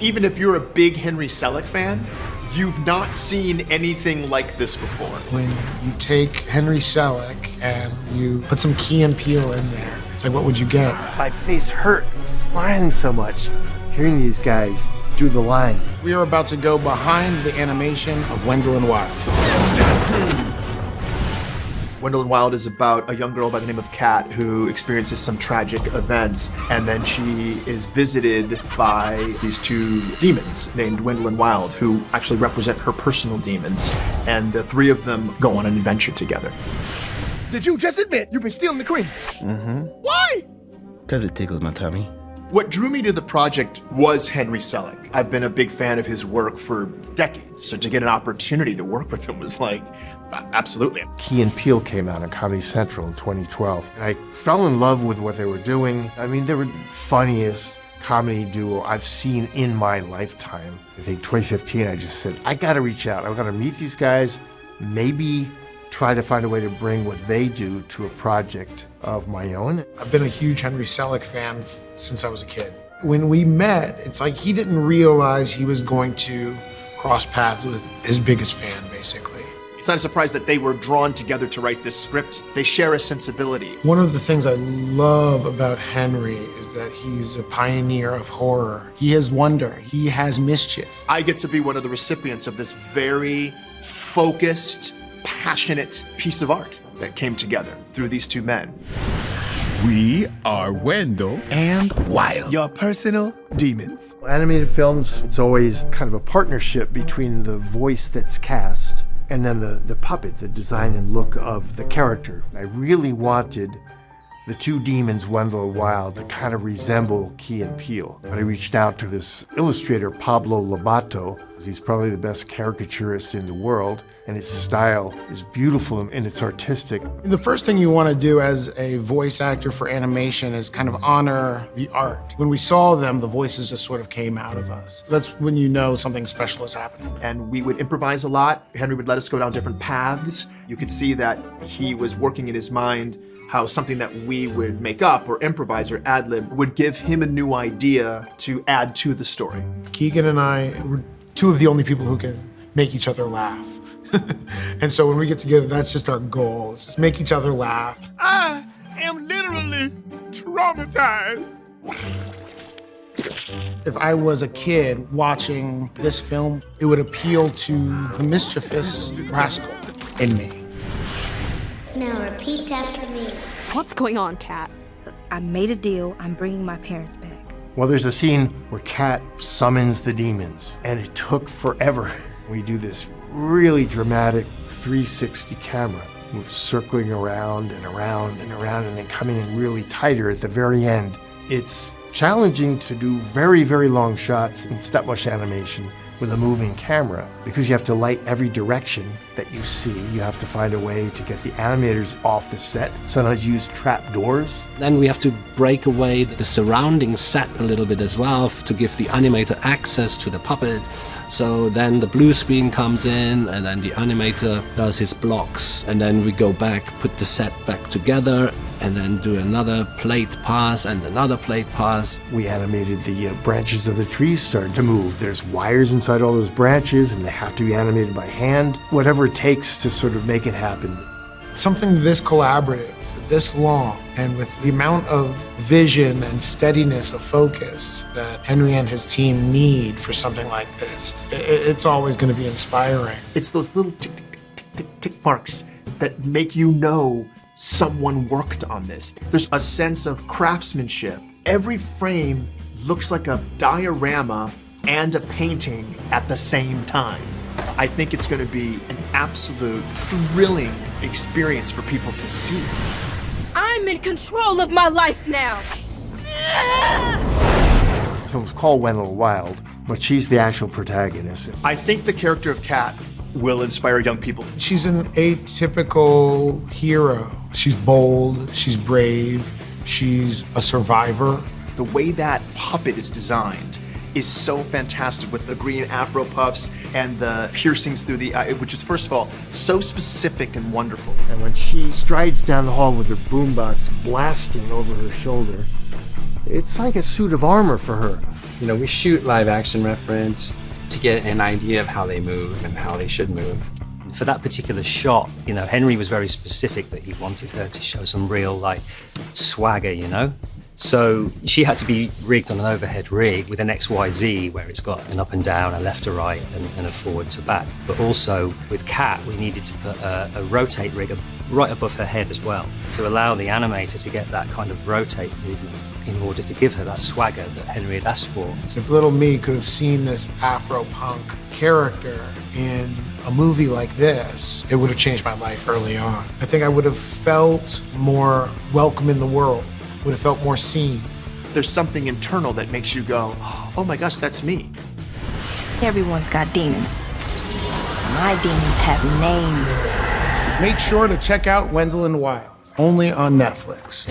Even if you're a big Henry Selick fan, you've not seen anything like this before. When you take Henry Selick and you put some Key and Peele in there, it's like, what would you get? My face hurt smiling so much, hearing these guys do the lines. We are about to go behind the animation of Wendell and Wild. Wendell and Wild is about a young girl by the name of Kat who experiences some tragic events, and then she is visited by these two demons named Wendell and Wild, who actually represent her personal demons, and the three of them go on an adventure together. Did you just admit you've been stealing the cream? Mm-hmm. Why? Because it tickles my tummy. What drew me to the project was Henry Selick. I've been a big fan of his work for decades, so to get an opportunity to work with him was like, absolutely. Key and Peele came out on Comedy Central in 2012. And I fell in love with what they were doing. I mean, they were the funniest comedy duo I've seen in my lifetime. I think 2015, I just said, I gotta reach out. I gotta meet these guys, maybe try to find a way to bring what they do to a project of my own. I've been a huge Henry Selick fan since I was a kid. When we met, it's like he didn't realize he was going to cross paths with his biggest fan, basically. It's not a surprise that they were drawn together to write this script. They share a sensibility. One of the things I love about Henry is that he's a pioneer of horror. He has wonder, he has mischief. I get to be one of the recipients of this very focused, passionate piece of art that came together through these two men. We are Wendell and Wild, your personal demons. Animated films, it's always kind of a partnership between the voice that's cast and then the puppet, the design and look of the character. I really wanted the two demons, Wendell and Wild, to kind of resemble Key and Peele. But I reached out to this illustrator, Pablo Lobato. He's probably the best caricaturist in the world, and his style is beautiful and it's artistic. The first thing you want to do as a voice actor for animation is kind of honor the art. When we saw them, the voices just sort of came out of us. That's when you know something special is happening. And we would improvise a lot. Henry would let us go down different paths. You could see that he was working in his mind how something that we would make up or improvise or ad-lib would give him a new idea to add to the story. Keegan and I were two of the only people who can make each other laugh. And so when we get together, that's just our goal. It's just make each other laugh. I am literally traumatized. If I was a kid watching this film, it would appeal to the mischievous rascal in me. Now repeat after me. What's going on, Kat? I made a deal. I'm bringing my parents back. Well, there's a scene where Kat summons the demons, and it took forever. We do this really dramatic 360 camera, moves circling around and around and around, and then coming in really tighter at the very end. It's challenging to do very, very long shots in stop-motion animation with a moving camera because you have to light every direction that you see. You have to find a way to get the animators off the set. Sometimes you use trap doors. Then we have to break away the surrounding set a little bit as well to give the animator access to the puppet. So then the blue screen comes in and then the animator does his blocks, and then we go back, put the set back together, and then do another plate pass and another plate pass. We animated the branches of the trees starting to move. There's wires inside all those branches and they have to be animated by hand. Whatever it takes to sort of make it happen. Something this collaborative, this long, and with the amount of vision and steadiness of focus that Henry and his team need for something like this, it's always going to be inspiring. It's those little tick, tick, tick, tick, tick marks that make you know someone worked on this. There's a sense of craftsmanship. Every frame looks like a diorama and a painting at the same time. I think it's going to be an absolute thrilling experience for people to see. I'm in control of my life now. The film's called Wendell and Wild, but she's the actual protagonist. I think the character of Kat will inspire young people. She's an atypical hero. She's bold, she's brave, she's a survivor. The way that puppet is designed is so fantastic with the green afro puffs and the piercings through the eye, which is, first of all, so specific and wonderful. And when she strides down the hall with her boombox blasting over her shoulder, it's like a suit of armor for her. You know, we shoot live action reference to get an idea of how they move and how they should move. For that particular shot, you know, Henry was very specific that he wanted her to show some real, like, swagger, you know? So she had to be rigged on an overhead rig with an XYZ where it's got an up and down, a left to right, and a forward to back. But also with Kat, we needed to put a rotate rig right above her head as well to allow the animator to get that kind of rotate movement in order to give her that swagger that Henry had asked for. If little me could have seen this Afro-punk character in a movie like this, it would have changed my life early on. I think I would have felt more welcome in the world, would have felt more seen. There's something internal that makes you go, oh my gosh, that's me. Everyone's got demons. My demons have names. Make sure to check out Wendell and Wild, only on Netflix.